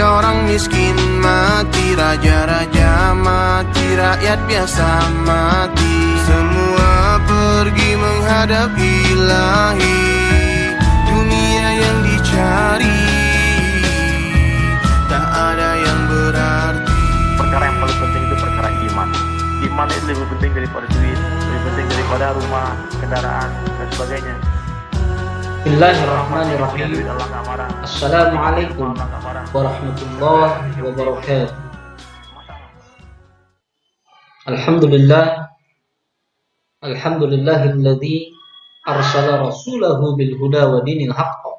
orang miskin mati, raja-raja mati, rakyat biasa mati. Semua pergi menghadap Ilahi, dunia yang dicari tak ada yang berarti. Perkara yang paling penting itu perkara iman. Iman itu lebih penting daripada duit, lebih penting daripada rumah, kendaraan, dan sebagainya. Bismillahirrahmanirrahim. Assalamualaikum warahmatullahi wabarakatuh. Alhamdulillahilladzi arsala rasulahu bil huda wa dinil haqq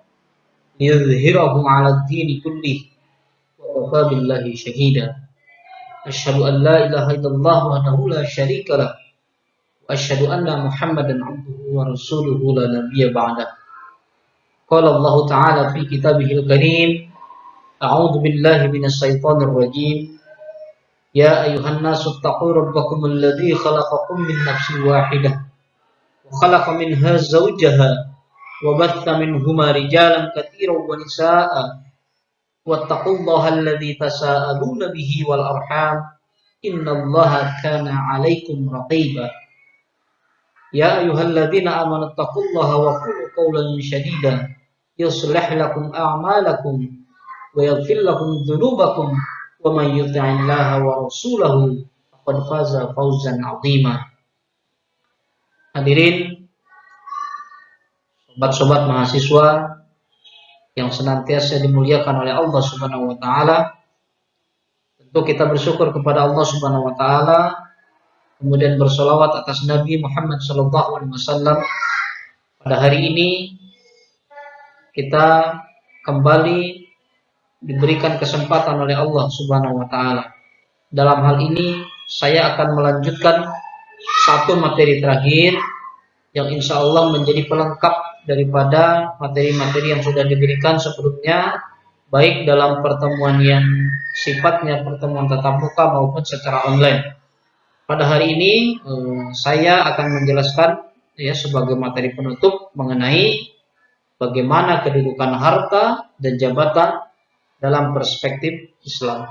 liyudhhirahu 'alad dini kullih wa kafa billahi shahida. Asyhadu an la ilaha illallah wahdahu la syarika lah wa asyhadu anna Muhammadan 'abduhu wa rasuluhu la nabiyya ba'dah. Qala Allah Ta'ala fi kitabihil karim, a'udzu billahi minasy syaithanir rajim. Ya ayyuhan nasu taqu rabbakumul ladzi khalaqakum min nafsin wahidah wa khalaqa minha zawjaha wa batha minhuma rijalan katsiran wa nisaa'a wattaqullaha alladzi tasaaluna bihi wal arham innallaha kana 'alaikum raqiba. Ya ayyuhalladzina amanu taqullaha wa qulu qawlan sadida yuslih lakum a'malakum wa yaghfir lakum dhunubakum wa man yuti'illaha wa rasulahu faqad faza fawzan 'azima. Hadirin sobat-sobat mahasiswa yang senantiasa dimuliakan oleh Allah Subhanahu wa taala, tentu kita bersyukur kepada Allah Subhanahu wa taala, kemudian bersolawat atas Nabi Muhammad SAW. Pada hari ini kita kembali diberikan kesempatan oleh Allah Subhanahu wa taala. Dalam hal ini saya akan melanjutkan satu materi terakhir yang insya Allah menjadi pelengkap daripada materi-materi yang sudah diberikan sebelumnya, baik dalam pertemuan yang sifatnya pertemuan tatap muka maupun secara online. Pada hari ini saya akan menjelaskan sebagai materi penutup mengenai bagaimana kedudukan harta dan jabatan dalam perspektif Islam.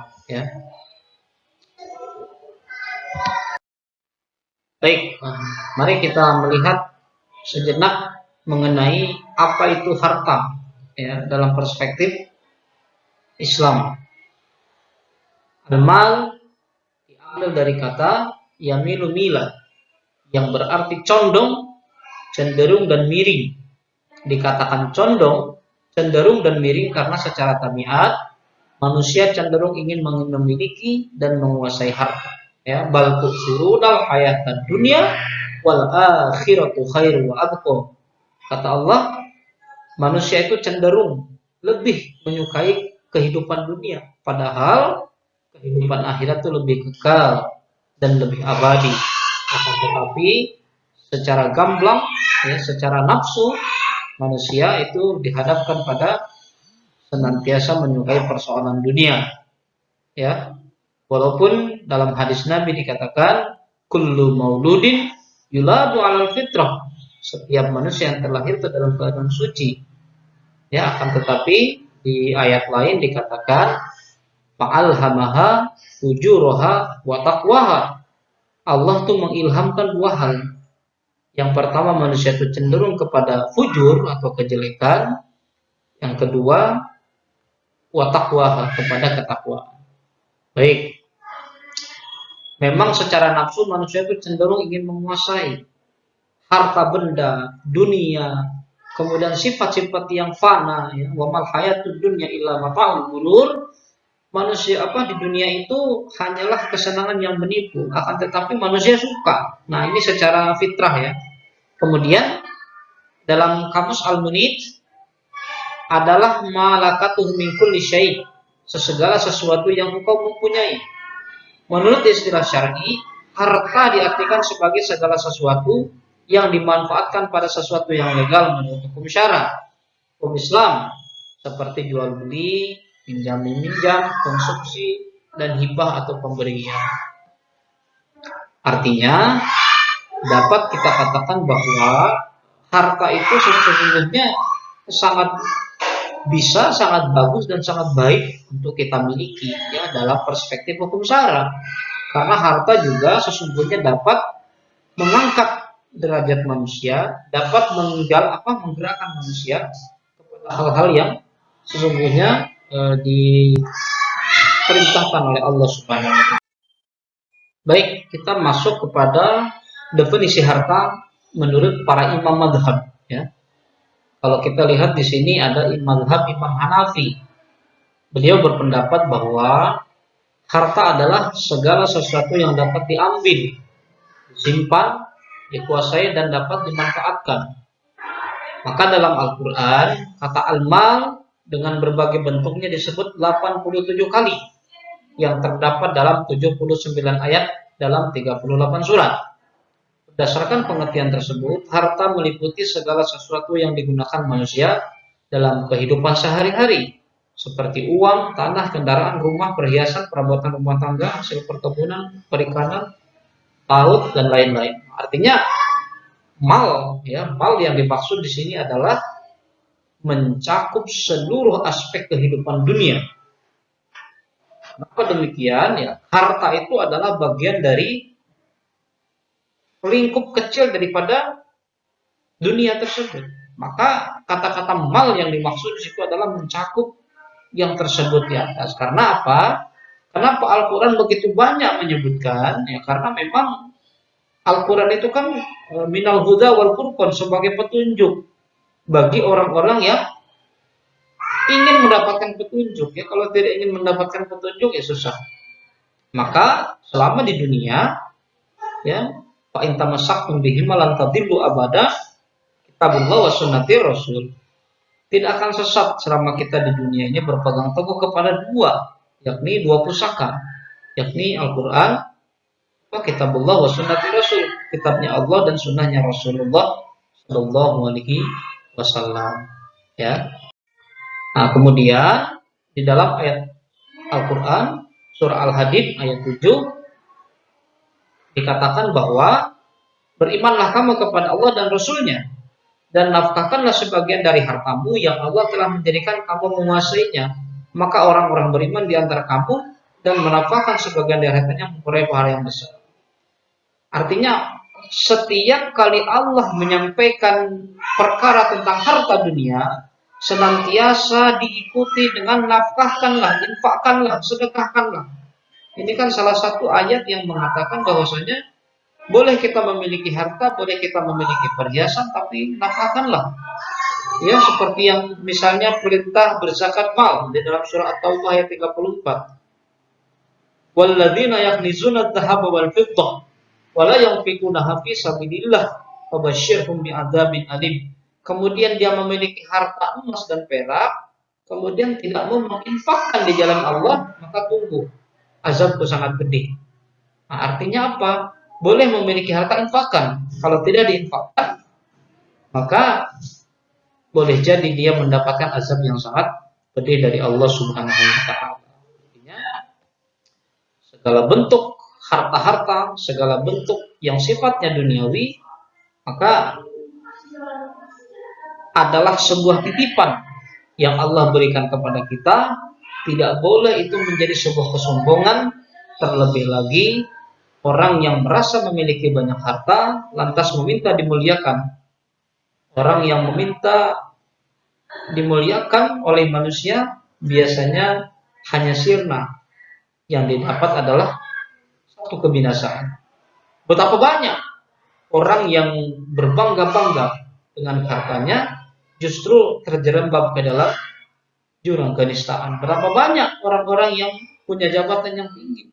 Baik, mari kita melihat sejenak mengenai apa itu harta dalam perspektif Islam. Al-mal diambil dari kata yamilu mila, yang berarti condong, cenderung dan miring. Dikatakan condong, cenderung dan miring karena secara tabiat manusia cenderung ingin memiliki dan menguasai harta. Bal tu'thirunal hayatad dunya wal akhiratu khairu wa abqa. Kata Allah, manusia itu cenderung lebih menyukai kehidupan dunia, padahal kehidupan akhirat itu lebih kekal dan lebih abadi. Akan tetapi secara gamblang, secara nafsu, manusia itu dihadapkan pada senantiasa menyukai persoalan dunia. Walaupun dalam hadis Nabi dikatakan kullu mauludin yuladu 'alal fitrah, setiap manusia yang terlahir itu dalam keadaan suci. Akan tetapi di ayat lain dikatakan fa'alhamaha fujuraha wa taqwaha. Allah tuh mengilhamkan dua hal. Yang pertama, manusia itu cenderung kepada fujur atau kejelekan. Yang kedua, wa taqwaha, kepada ketakwaan. Baik. Memang secara nafsu manusia itu cenderung ingin menguasai harta benda, dunia, kemudian sifat-sifat yang fana. Wa mal hayatud dunya illa mata'ul ghurur. Manusia di dunia itu hanyalah kesenangan yang menipu, akan tetapi manusia suka. Nah, ini secara fitrah Kemudian dalam kamus Al-Munit adalah malakatuh min kulli syai', segala sesuatu yang engkau mempunyai. Menurut istilah syar'i, harta diartikan sebagai segala sesuatu yang dimanfaatkan pada sesuatu yang legal menurut hukum syara, hukum Islam, seperti jual beli, pinjam meminjam, konsumsi, dan hibah atau pemberian. Artinya dapat kita katakan bahwa harta itu sesungguhnya sangat bisa sangat bagus dan sangat baik untuk kita miliki ya dalam perspektif hukum syara. Karena harta juga sesungguhnya dapat mengangkat derajat manusia, dapat menggerakkan manusia kepada hal-hal yang sesungguhnya diperintahkan oleh Allah Subhanahu wa taala. Baik, kita masuk kepada definisi harta menurut para imam mazhab ya. Kalau kita lihat di sini ada mazhab Imam Hanafi. Beliau berpendapat bahwa harta adalah segala sesuatu yang dapat diambil, disimpan, dikuasai dan dapat dimanfaatkan. Maka dalam Al-Qur'an kata al-mal dengan berbagai bentuknya disebut 87 kali yang terdapat dalam 79 ayat dalam 38 surat. Berdasarkan pengertian tersebut, harta meliputi segala sesuatu yang digunakan manusia dalam kehidupan sehari-hari, seperti uang, tanah, kendaraan, rumah, perhiasan, perabotan rumah tangga, hasil perkebunan, perikanan, laut, dan lain-lain. Artinya, mal yang dimaksud di sini adalah mencakup seluruh aspek kehidupan dunia. Kenapa demikian? Ya, harta itu adalah bagian dari lingkup kecil daripada dunia tersebut. Maka kata-kata mal yang dimaksud di situ adalah mencakup yang tersebut di atas. Karena apa? Kenapa Al-Quran begitu banyak menyebutkan? Ya, karena memang Al-Quran itu kan minal huda wal furqan, sebagai petunjuk bagi orang-orang yang ingin mendapatkan petunjuk. Ya, kalau tidak ingin mendapatkan petunjuk ya susah. Maka selama di dunia, ya, fa in tamassaktum bihi lan tadillu abada, kitabullah wa sunnati rasul. Tidak akan sesat selama kita di dunia ini berpegang teguh kepada yakni dua pusaka, yakni Al-Quran, kitabullah wa sunnati rasul, kitabnya Allah dan sunnahnya Rasulullah sallallahu alaihi wasallam. Ya. Nah, kemudian di dalam ayat Al-Quran surah Al-Hadid ayat 7 dikatakan bahwa berimanlah kamu kepada Allah dan Rasulnya, dan nafkahkanlah sebagian dari hartamu yang Allah telah menjadikan kamu menguasainya. Maka orang-orang beriman di antara kamu dan menafkahkan sebagian dari hartanya memperoleh pahala yang besar. Artinya setiap kali Allah menyampaikan perkara tentang harta dunia, senantiasa diikuti dengan nafkahkanlah, infakkanlah, sedekahkanlah. Ini kan salah satu ayat yang mengatakan bahwasanya boleh kita memiliki harta, boleh kita memiliki perhiasan, tapi nafkahkanlah. Ya, seperti yang misalnya perintah berzakat mal di dalam surah At-Taubah ayat 34. Walladzina yaknizuna adh-dhahaba wal fiddah wa la yunfiqunaha fi sabilillah fabashshirhum bi'adzabin alim. Kemudian dia memiliki harta emas dan perak, kemudian tidak mau menginfakkan di jalan Allah, maka tunggu azabku sangat pedih. Nah, artinya apa? Boleh memiliki harta, infakkan. Kalau tidak diinfakkan, maka boleh jadi dia mendapatkan azab yang sangat pedih dari Allah Subhanahu wa taala. Artinya segala bentuk harta-harta, segala bentuk yang sifatnya duniawi, maka adalah sebuah titipan yang Allah berikan kepada kita. Tidak boleh itu menjadi sebuah kesombongan, terlebih lagi orang yang merasa memiliki banyak harta lantas meminta dimuliakan. Orang yang meminta dimuliakan oleh manusia biasanya hanya sirna. Yang didapat adalah satu kebinasaan. Betapa banyak orang yang berbangga-bangga dengan hartanya justru terjerembab ke dalam jurang kenistaan. Berapa banyak orang-orang yang punya jabatan yang tinggi?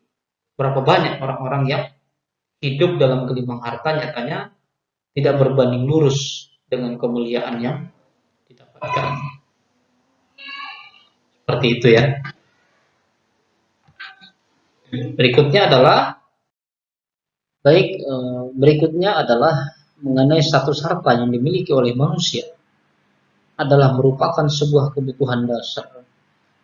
Berapa banyak orang-orang yang hidup dalam gelimang harta nyatanya tidak berbanding lurus dengan kemuliaan yang didapatkan. Seperti itu ya. Berikutnya adalah mengenai status harta yang dimiliki oleh manusia adalah merupakan sebuah kebutuhan dasar.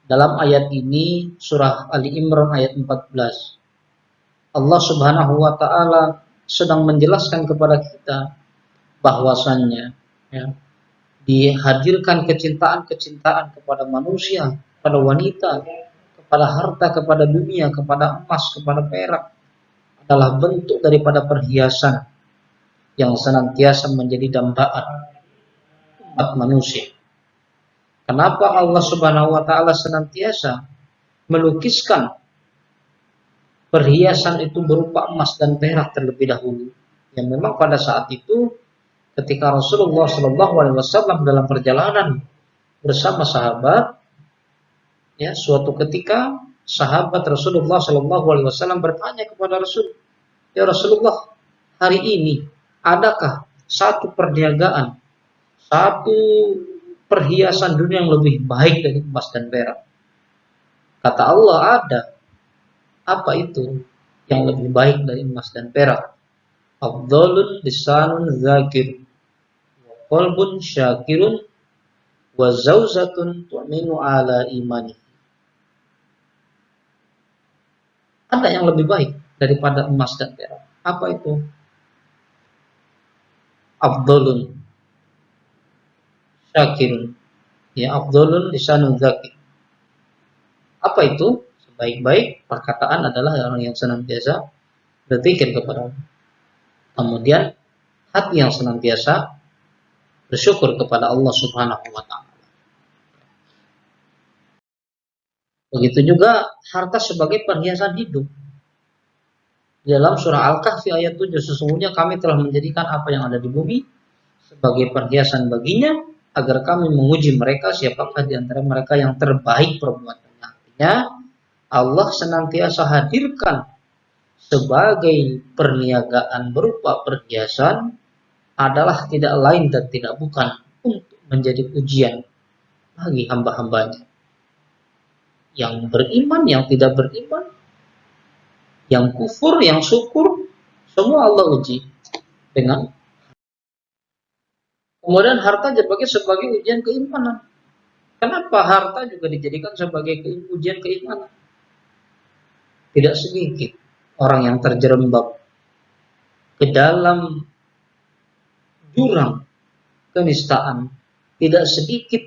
Dalam ayat ini surah Ali Imran ayat 14, Allah Subhanahu wa taala sedang menjelaskan kepada kita bahwasannya ya, dihadirkan kecintaan-kecintaan kepada manusia, kepada wanita, kepada harta, kepada dunia, kepada emas, kepada perak adalah bentuk daripada perhiasan yang senantiasa menjadi dambaan umat manusia. Kenapa Allah Subhanahu wa taala senantiasa melukiskan perhiasan itu berupa emas dan perak terlebih dahulu? Yang memang pada saat itu ketika Rasulullah Shallallahu Alaihi Wasallam dalam perjalanan bersama sahabat, ya, suatu ketika sahabat Rasulullah Shallallahu Alaihi Wasallam bertanya kepada Rasul, ya Rasulullah, hari ini adakah satu perniagaan, satu perhiasan dunia yang lebih baik dari emas dan perak? Kata Allah, ada. Apa itu yang lebih baik dari emas dan perak? Afdhalul lisanun zakir wa qalbun syakirun wa zauzatun tu'minu ala imani. Ada yang lebih baik daripada emas dan perak. Apa itu? Afdhalun syakirun, ya, afdhalul lisanun zakir. Apa itu? Sebaik-baik perkataan adalah orang yang senantiasa berzikir kepada Allah. Kemudian hati yang senantiasa bersyukur kepada Allah Subhanahu wa taala. Begitu juga harta sebagai perhiasan hidup. Dalam surah Al-Kahfi ayat 7, sesungguhnya kami telah menjadikan apa yang ada di bumi sebagai perhiasan baginya agar kami menguji mereka siapakah di antara mereka yang terbaik perbuatannya. Artinya Allah senantiasa hadirkan sebagai perniagaan berupa perhiasan adalah tidak lain dan tidak bukan untuk menjadi ujian bagi hamba-hambanya. Yang beriman, yang tidak beriman, yang kufur, yang syukur, semua Allah uji dengan. Kemudian harta sebagai ujian keimanan. Kenapa harta juga dijadikan sebagai ujian keimanan? Tidak sedikit orang yang terjerembab ke dalam jurang kenistaan. Tidak sedikit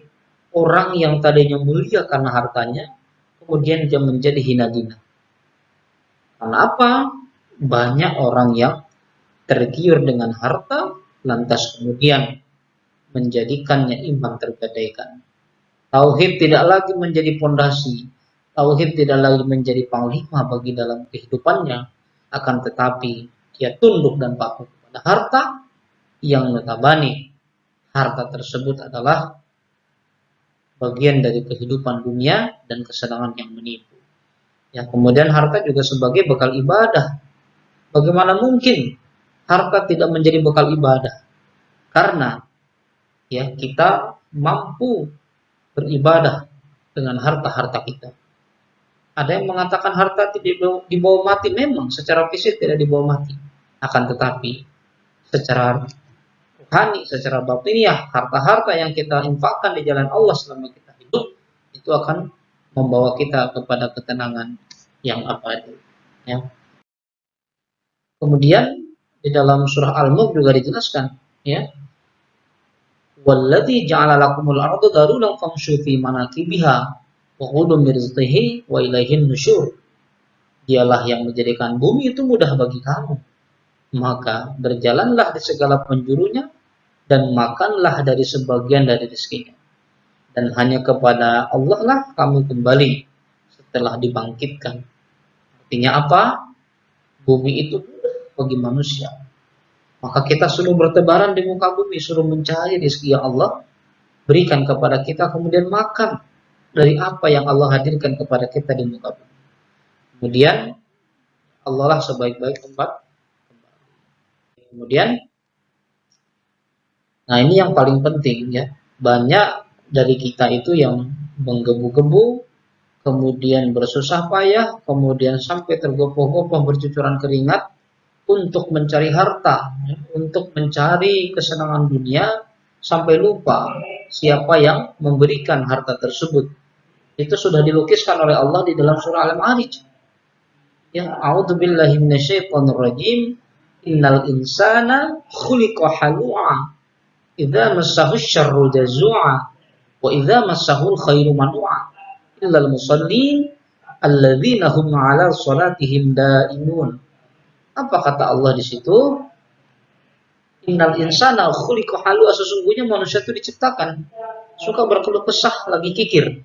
orang yang tadinya mulia karena hartanya, kemudian dia menjadi hina dina. Karena apa? Banyak orang yang tergiur dengan harta, lantas kemudian menjadikannya iman tergadaikan. Tauhid tidak lagi menjadi pondasi, tauhid tidak lagi menjadi panglima bagi dalam kehidupannya, akan tetapi dia tunduk dan patuh kepada harta yang notabene harta tersebut adalah bagian dari kehidupan dunia dan kesenangan yang menipu. Ya, kemudian harta juga sebagai bekal ibadah. Bagaimana mungkin harta tidak menjadi bekal ibadah? Karena ya kita mampu beribadah dengan harta-harta kita. Ada yang mengatakan harta tidak dibawa mati, memang secara fisik tidak dibawa mati. Akan tetapi secara rohani, secara batiniah, harta-harta yang kita infakkan di jalan Allah selama kita hidup itu akan membawa kita kepada ketenangan yang abadi. Ya. Kemudian di dalam surah Al-Mulk juga dijelaskan, ya, walladzi ja'ala lakumul arda darulan famshu fi manakibiha wa khudhu min rizqihi wa ilaihin nusyur. Dialah yang menjadikan bumi itu mudah bagi kamu, maka berjalanlah di segala penjurunya dan makanlah dari sebagian dari rezekinya, dan hanya kepada Allah lah kamu kembali setelah dibangkitkan. Artinya apa? Bumi itu mudah bagi manusia, maka kita suruh bertebaran di muka bumi, suruh mencari rezeki yang Allah berikan kepada kita, kemudian makan dari apa yang Allah hadirkan kepada kita di muka bumi. Kemudian Allah lah sebaik-baik tempat. Kemudian, nah ini yang paling penting, ya. Banyak dari kita itu yang menggebu-gebu, kemudian bersusah payah, kemudian sampai tergopoh-gopoh bercucuran keringat untuk mencari harta, untuk mencari kesenangan dunia, sampai lupa siapa yang memberikan harta tersebut. Itu sudah dilukiskan oleh Allah di dalam surah Al-Ma'arij. Ya, a'udzubillahi minasyaitonir rajim. Innal insana khuliqa halu'a idza massahu syarru jazua wa idza massahu khairu manua illal musallin alladzina hum 'ala shalatihim daimun. Apa kata Allah di situ? Innal insana khuliqa halua, sesungguhnya manusia itu diciptakan suka berkeluh kesah, lagi kikir.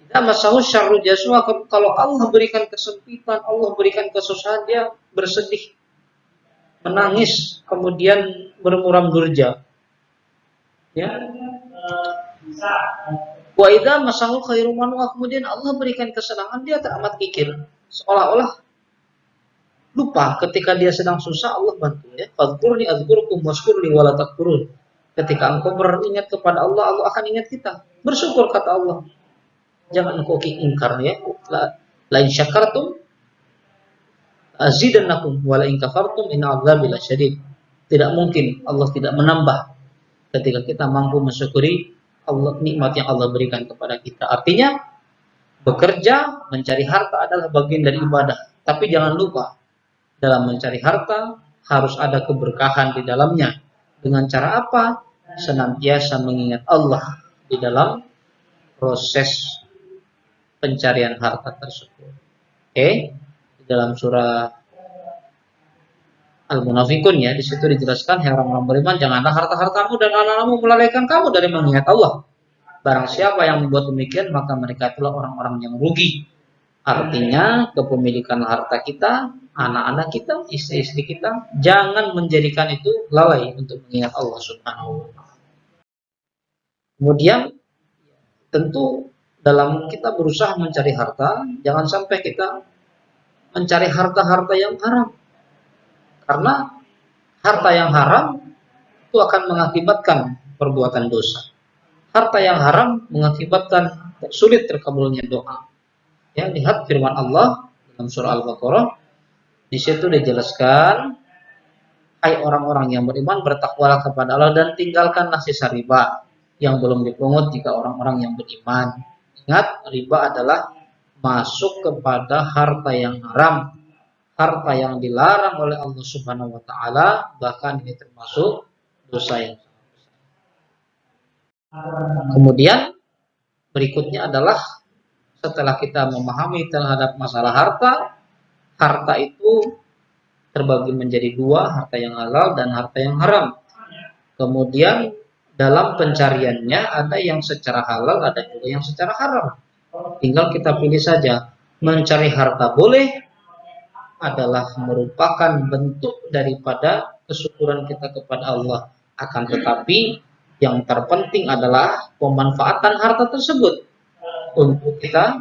Idza massahu syarru jazua, kalau Allah berikan kesempitan, Allah berikan kesusahan, dia bersedih, menangis, kemudian bermuram durja. Ya. Wa idza massahu khairu manua, kemudian Allah berikan kesenangan, dia teramat kikir, seolah-olah lupa ketika dia sedang susah Allah bantu, ya. Fadhkurni adzkurkum washkurli wala takfurun. Ketika engkau beringat kepada Allah, Allah akan ingat kita. Bersyukur kata Allah. Jangan engkau ingkar, ya. La in syakartum azidannakum wa la in kafartum inna 'adzabi lasyadid. Tidak mungkin Allah tidak menambah ketika kita mampu mensyukuri Allah, nikmat yang Allah berikan kepada kita. Artinya bekerja, mencari harta adalah bagian dari ibadah. Tapi jangan lupa, dalam mencari harta harus ada keberkahan di dalamnya. Dengan cara apa? Senantiasa mengingat Allah di dalam proses pencarian harta tersebut. Oke, di dalam surah Al-Munafikun, ya, di situ dijelaskan, hai orang-orang beriman, janganlah harta-hartamu dan anak-anakmu melalaikan kamu dari mengingat Allah. Barang siapa yang membuat demikian, maka mereka itulah orang-orang yang rugi. Artinya kepemilikan harta kita, anak-anak kita, istri-istri kita, jangan menjadikan itu lalai untuk mengingat Allah Subhanahu wa taala. Kemudian tentu dalam kita berusaha mencari harta, jangan sampai kita mencari harta-harta yang haram. Karena harta yang haram itu akan mengakibatkan perbuatan dosa. Harta yang haram mengakibatkan sulit terkabulnya doa. Ya, lihat firman Allah dalam surah Al-Baqarah. Di situ dijelaskan, hai orang-orang yang beriman, bertakwalah kepada Allah dan tinggalkanlah sisa riba yang belum dipungut jika orang-orang yang beriman. Ingat, riba adalah masuk kepada harta yang haram, harta yang dilarang oleh Allah Subhanahu wa taala, bahkan ini termasuk dosa yang besar. Kemudian berikutnya adalah setelah kita memahami terhadap masalah harta, harta itu terbagi menjadi dua, harta yang halal dan harta yang haram. Kemudian dalam pencariannya ada yang secara halal, ada juga yang secara haram. Tinggal kita pilih saja. Mencari harta boleh, adalah merupakan bentuk daripada kesyukuran kita kepada Allah. Akan tetapi yang terpenting adalah pemanfaatan harta tersebut untuk kita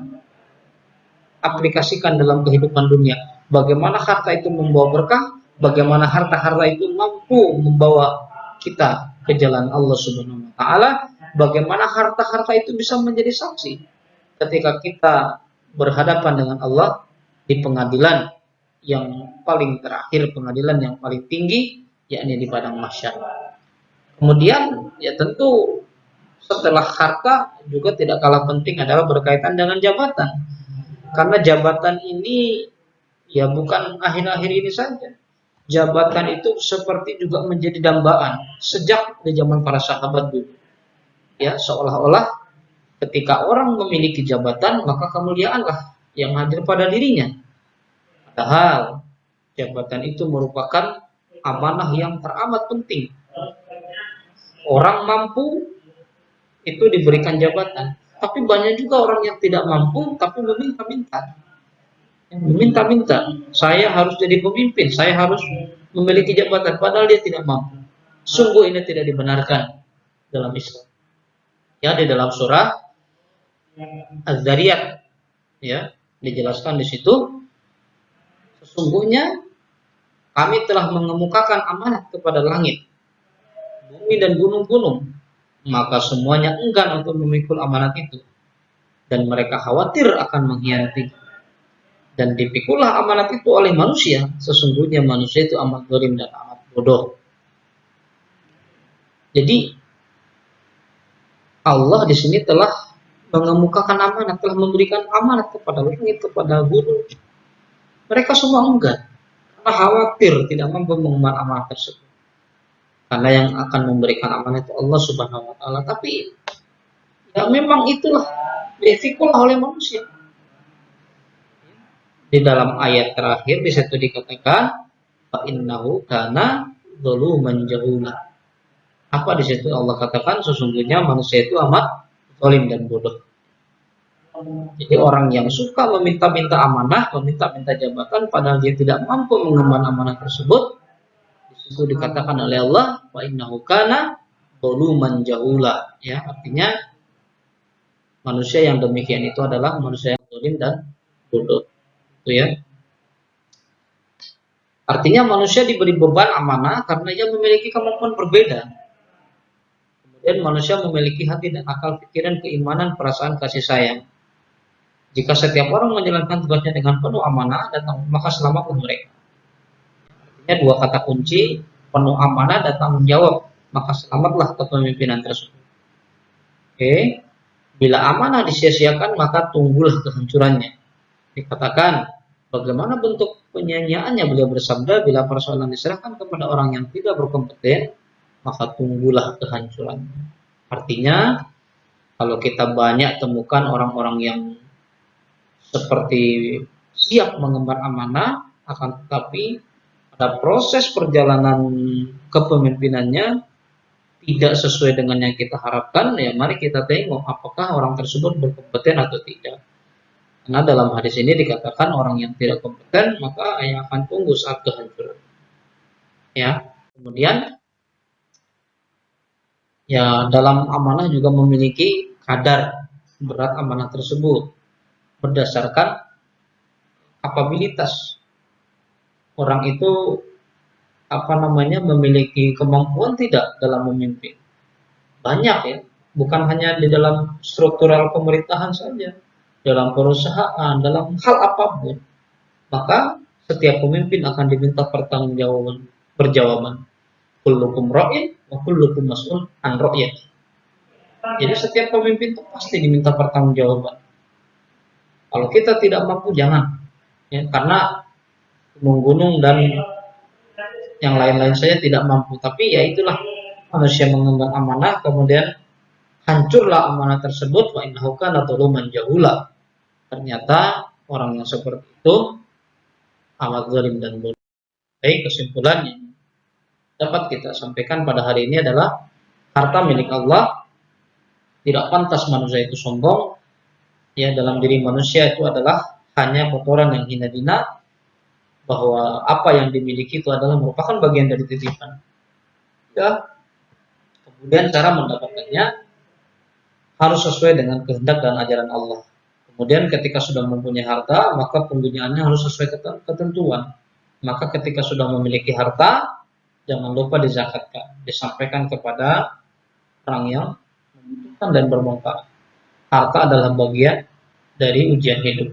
aplikasikan dalam kehidupan dunia. Bagaimana harta itu membawa berkah, bagaimana harta-harta itu mampu membawa kita ke jalan Allah Subhanahu wa taala, bagaimana harta-harta itu bisa menjadi saksi ketika kita berhadapan dengan Allah di pengadilan yang paling terakhir, pengadilan yang paling tinggi, yakni di padang mahsyar. Kemudian ya tentu setelah harta juga tidak kalah penting adalah berkaitan dengan jabatan. Karena jabatan ini ya bukan akhir-akhir ini saja. Jabatan itu seperti juga menjadi dambaan sejak di zaman para sahabat dulu. Ya, seolah-olah ketika orang memiliki jabatan, maka kemuliaanlah yang hadir pada dirinya. Padahal jabatan itu merupakan amanah yang teramat penting. Orang mampu itu diberikan jabatan, tapi banyak juga orang yang tidak mampu tapi meminta-minta. Meminta-minta, saya harus jadi pemimpin, saya harus memiliki jabatan, padahal dia tidak mampu. Sungguh ini tidak dibenarkan dalam Islam. Ya, di dalam surah Az-Zariyat, ya, dijelaskan di situ, sesungguhnya kami telah mengemukakan amanat kepada langit, bumi dan gunung-gunung, maka semuanya enggan untuk memikul amanat itu, dan mereka khawatir akan mengkhianati. Dan dipikulah amanat itu oleh manusia, sesungguhnya manusia itu amat zalim dan amat bodoh. Jadi Allah di sini telah mengemukakan amanat, telah memberikan amanat kepada langit, kepada gunung. Mereka semua enggan, karena khawatir tidak mampu mengemban amanat tersebut. karena yang akan memberikan amanah itu Allah Subhanahu wa taala. Tapi ya memang itulah diolah oleh manusia. Di dalam ayat terakhir di situ dikatakan fa innahu kana zaluman jahula. Apa di situ Allah katakan sesungguhnya manusia itu amat zalim dan bodoh. Jadi orang yang suka meminta-minta amanah, meminta-minta jabatan padahal dia tidak mampu mengemban amanah tersebut, di situ dikatakan oleh Allah wa innahu kana zaluman jahula. Ya, artinya manusia yang demikian itu adalah manusia yang zalim dan bodoh. Itu ya. Artinya manusia diberi beban amanah karena ia memiliki kemampuan berbeda. Kemudian manusia memiliki hati dan akal pikiran, keimanan, perasaan, kasih sayang. Jika setiap orang menjalankan tugasnya dengan penuh amanah, maka selamatlah mereka. Artinya dua kata kunci, penuh amanah dan tanggung jawab, maka selamatlah kepemimpinan tersebut. Oke. Bila amanah disia-siakan, maka tunggulah kehancurannya. Dikatakan, bagaimana bentuk penyanyiannya beliau bersabda, bila persoalan diserahkan kepada orang yang tidak berkompeten, maka tunggulah kehancurannya. Artinya, kalau kita banyak temukan orang-orang yang seperti siap mengemban amanah, akan tetapi pada proses perjalanan kepemimpinannya tidak sesuai dengan yang kita harapkan, ya mari kita tengok apakah orang tersebut berkompeten atau tidak. Karena dalam hadis ini dikatakan orang yang tidak kompeten maka yang akan tunggu saat kehancuran. Ya, kemudian ya dalam amanah juga memiliki kadar berat amanah tersebut berdasarkan kapabilitas orang itu memiliki kemampuan tidak dalam memimpin. Banyak ya, bukan hanya di dalam struktural pemerintahan saja, dalam perusahaan, dalam hal apapun. Maka setiap pemimpin akan diminta perjawaban. Kullukum ra'in wa kullukum mas'ul an ra'yati. Jadi setiap pemimpin itu pasti diminta pertanggungjawaban. Kalau kita tidak mampu jangan, ya, karena gunung-gunung dan yang lain-lain saya tidak mampu. Tapi ya itulah manusia mengemban amanah, kemudian hancurlah amanah tersebut. Wa innahu kana zaluman jahula. Ternyata orang yang seperti itu amat zalim dan bodoh. Baik, kesimpulannya dapat kita sampaikan pada hari ini adalah harta milik Allah. Tidak pantas manusia itu sombong. Ya, dalam diri manusia itu adalah hanya kotoran yang hina-hina, bahwa apa yang dimiliki itu adalah merupakan bagian dari titipan. Ya. Kemudian cara mendapatkannya harus sesuai dengan kehendak dan ajaran Allah. Kemudian ketika sudah mempunyai harta, maka penggunaannya harus sesuai ketentuan. Maka ketika sudah memiliki harta, jangan lupa dizakatkan, disampaikan kepada orang yang membutuhkan dan bermanfaat. Harta adalah bagian dari ujian hidup.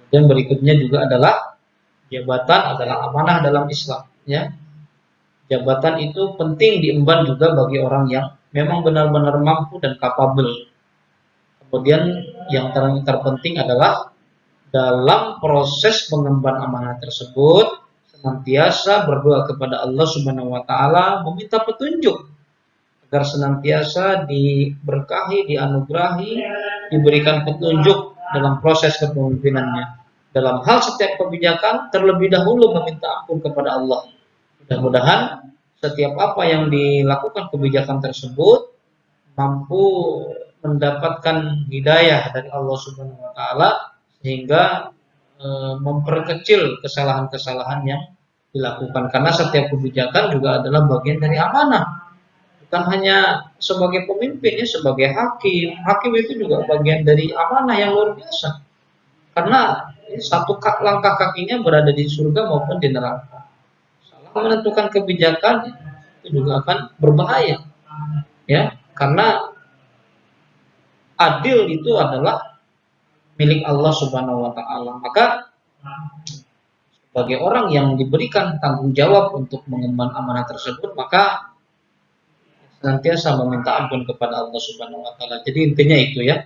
Kemudian berikutnya juga adalah jabatan adalah amanah dalam Islam. Ya, jabatan itu penting diemban juga bagi orang yang memang benar-benar mampu dan kapabel. Kemudian yang terpenting adalah dalam proses mengemban amanah tersebut senantiasa berdoa kepada Allah Subhanahu wa taala, meminta petunjuk agar senantiasa diberkahi, dianugerahi, diberikan petunjuk dalam proses kepemimpinannya. Dalam hal setiap kebijakan terlebih dahulu meminta ampun kepada Allah. Mudah-mudahan setiap apa yang dilakukan kebijakan tersebut mampu mendapatkan hidayah dari Allah Subhanahu wa taala sehingga memperkecil kesalahan-kesalahan yang dilakukan, karena setiap kebijakan juga adalah bagian dari amanah. Bukan hanya sebagai pemimpin, ya, sebagai hakim. Hakim itu juga bagian dari amanah yang luar biasa. Karena satu langkah kakinya berada di surga maupun di neraka. Salah menentukan kebijakan itu juga akan berbahaya. Ya, karena adil itu adalah milik Allah Subhanahu wa taala. Maka sebagai orang yang diberikan tanggung jawab untuk mengemban amanah tersebut, maka senantiasa meminta ampun kepada Allah Subhanahu wa taala. Jadi intinya itu ya.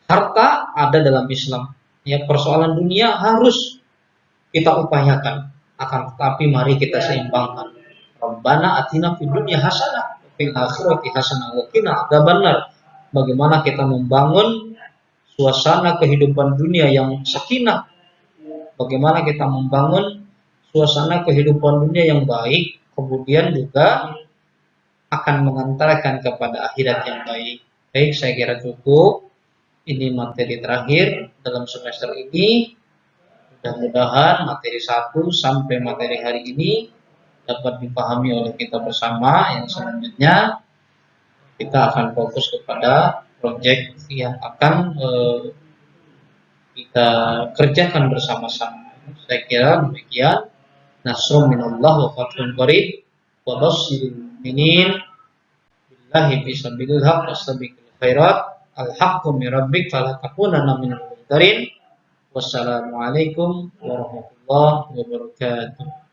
Harta ada dalam Islam. Ya, persoalan dunia harus kita upayakan. Akan tetapi mari kita seimbangkan. Rabbana atina fid dunya hasanah wa fil akhirati hasanah wa qina adzabannar. Bagaimana kita membangun suasana kehidupan dunia yang sakinah. Bagaimana kita membangun suasana kehidupan dunia yang baik, kemudian juga akan mengantarkan kepada akhirat yang baik. Baik, saya kira cukup. Ini materi terakhir dalam semester ini. Mudah-mudahan materi 1 sampai materi hari ini dapat dipahami oleh kita bersama. Yang selanjutnya kita akan fokus kepada proyek yang akan kita kerjakan bersama-sama. Saya kira demikian. Nasrun minallah wa fathun qarib wa basyiril mu'minin billahi fi sabilil haq wastabiqul khairat al-haqqu min rabbik fala takunanna minal mumtarin. Wassalamualaikum warahmatullahi wabarakatuh.